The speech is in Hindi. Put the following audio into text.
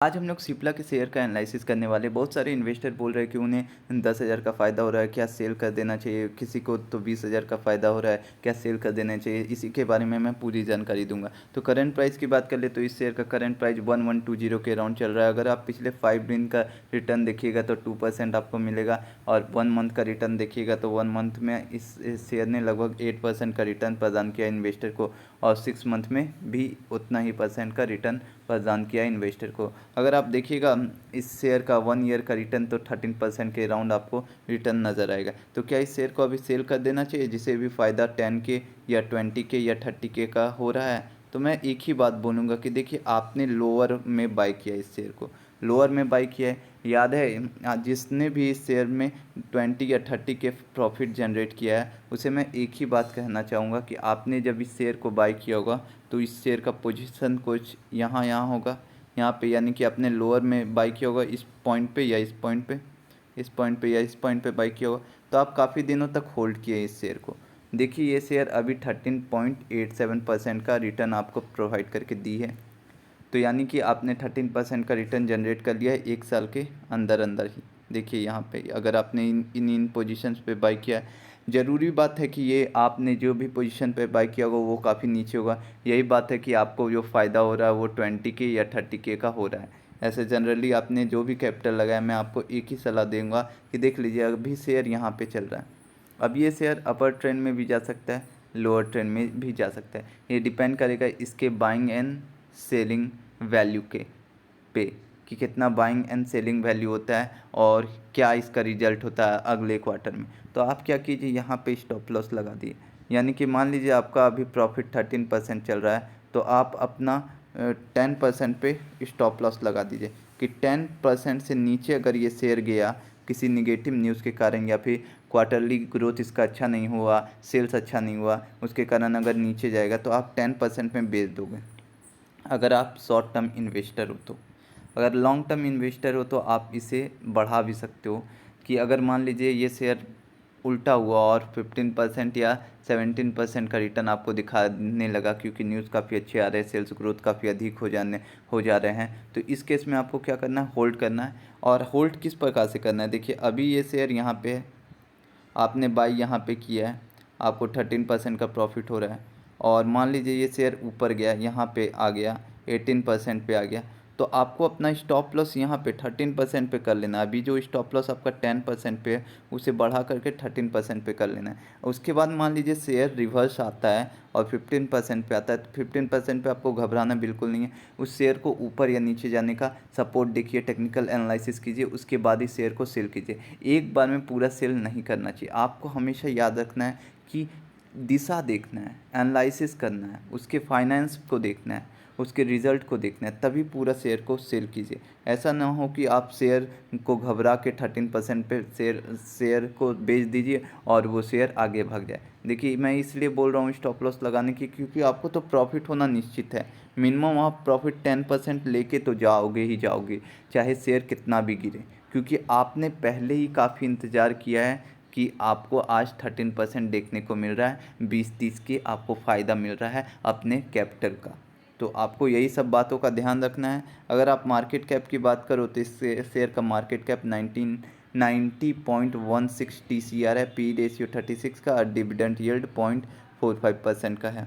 आज हम लोग सिप्ला के शेयर का एनालिसिस करने वाले। बहुत सारे इन्वेस्टर बोल रहे हैं कि उन्हें 10,000 का फ़ायदा हो रहा है, क्या सेल कर देना चाहिए। किसी को तो 20,000 का फ़ायदा हो रहा है, क्या सेल कर देना चाहिए। इसी के बारे में मैं पूरी जानकारी दूंगा। तो करंट प्राइस की बात कर ले तो इस शेयर का करंट प्राइस 1120 के अराउंड चल रहा है। अगर आप पिछले 5 दिन का रिटर्न देखिएगा तो 2% आपको मिलेगा, और 1 मंथ का रिटर्न देखिएगा तो 1 मंथ में इस शेयर ने लगभग 8% का रिटर्न प्रदान किया इन्वेस्टर को, और 6 मंथ में भी उतना ही परसेंट का रिटर्न प्रदान किया इन्वेस्टर को। अगर आप देखिएगा इस शेयर का 1 ईयर का रिटर्न तो 13% के अराउंड आपको रिटर्न नज़र आएगा। तो क्या इस शेयर को अभी सेल कर देना चाहिए, जिसे भी फ़ायदा 10 के या 20 के या 30 के का हो रहा है। तो मैं एक ही बात बोलूँगा कि देखिए, आपने लोअर में बाई किया इस शेयर को, लोअर में बाई किया है। याद है जिसने भी इस शेयर में 20 या 30 के प्रॉफिट जनरेट किया है, उसे मैं एक ही बात कहना चाहूँगा कि आपने जब इस शेयर को बाई किया होगा तो इस शेयर का पोजीशन कुछ यहाँ होगा, यहाँ पे, यानी कि आपने लोअर में बाई किया होगा इस पॉइंट पे या इस पॉइंट पे, इस पॉइंट पे या इस पॉइंट पे बाई किया होगा। तो आप काफ़ी दिनों तक होल्ड किए इस शेयर को। देखिए ये शेयर अभी 13.87% का रिटर्न आपको प्रोवाइड करके दी है। तो यानी कि आपने 13% का रिटर्न जनरेट कर लिया है 1 साल के अंदर अंदर ही। देखिए यहाँ पे अगर आपने इन पोजीशंस पे बाई किया है, ज़रूरी बात है कि ये आपने जो भी पोजीशन पे बाई किया होगा वो काफ़ी नीचे होगा। यही बात है कि आपको जो फ़ायदा हो रहा है वो 20 के या 30 के का हो रहा है। ऐसे जनरली आपने जो भी कैपिटल लगाया, मैं आपको एक ही सलाह दूंगा कि देख लीजिए अभी शेयर यहाँ पे चल रहा है। अब ये शेयर अपर ट्रेंड में भी जा सकता है, लोअर ट्रेंड में भी जा सकता है। ये डिपेंड करेगा इसके बाइंग एंड सेलिंग वैल्यू के पे, कि कितना बाइंग एंड सेलिंग वैल्यू होता है और क्या इसका रिजल्ट होता है अगले क्वार्टर में। तो आप क्या कीजिए, यहाँ पे स्टॉप लॉस लगा दिए। यानी कि मान लीजिए आपका अभी प्रॉफिट 13% चल रहा है, तो आप अपना 10% पे स्टॉप लॉस लगा दीजिए कि 10% से नीचे अगर ये शेयर गया किसी निगेटिव न्यूज़ के कारण, या फिर क्वार्टरली ग्रोथ इसका अच्छा नहीं हुआ, सेल्स अच्छा नहीं हुआ, उसके कारण अगर नीचे जाएगा तो आप 10% में बेच दोगे, अगर आप शॉर्ट टर्म इन्वेस्टर हो तो। अगर लॉन्ग टर्म इन्वेस्टर हो तो आप इसे बढ़ा भी सकते हो, कि अगर मान लीजिए ये शेयर उल्टा हुआ और 15% या 17% का रिटर्न आपको दिखाने लगा, क्योंकि न्यूज़ काफ़ी अच्छे आ रहे हैं, सेल्स ग्रोथ काफ़ी अधिक हो जा रहे हैं, तो इस केस में आपको क्या करना है, होल्ड करना है। और होल्ड किस प्रकार से करना है, देखिए अभी ये शेयर यहाँ पे है, आपने बाई यहाँ पे किया है, आपको 13% का प्रॉफिट हो रहा है, और मान लीजिए ये शेयर ऊपर गया, यहाँ पे आ गया 18% पे आ गया, तो आपको अपना स्टॉप लॉस यहाँ पे 13% पे कर लेना है। अभी जो स्टॉप लॉस आपका 10% पे है, उसे बढ़ा करके 13% पे कर लेना है। उसके बाद मान लीजिए शेयर रिवर्स आता है और 15% पे आता है, तो 15% पे आपको घबराना बिल्कुल नहीं है। उस शेयर को ऊपर या नीचे जाने का सपोर्ट देखिए, टेक्निकल एनालिसिस कीजिए, उसके बाद ही शेयर को सेल कीजिए। एक बार में पूरा सेल नहीं करना चाहिए। आपको हमेशा याद रखना है कि दिशा देखना है, एनालिसिस करना है, उसके फाइनेंस को देखना है, उसके रिज़ल्ट को देखना है, तभी पूरा शेयर को सेल कीजिए। ऐसा ना हो कि आप शेयर को घबरा के 13% पे शेयर को बेच दीजिए और वो शेयर आगे भाग जाए। देखिए मैं इसलिए बोल रहा हूँ स्टॉप लॉस लगाने की, क्योंकि आपको तो प्रॉफिट होना निश्चित है। मिनिमम आप प्रॉफिट 10% लेके तो जाओगे ही जाओगे, चाहे शेयर कितना भी गिरे, क्योंकि आपने पहले ही काफ़ी इंतज़ार किया है कि आपको आज 13% देखने को मिल रहा है, 20-30 की आपको फ़ायदा मिल रहा है अपने कैपिटल का। तो आपको यही सब बातों का ध्यान रखना है। अगर आप मार्केट कैप की बात करो तो इस शेयर का मार्केट कैप 90.16 TCR है, पी रेशियो 36 का, और डिविडेंड यील्ड 0.45% का है।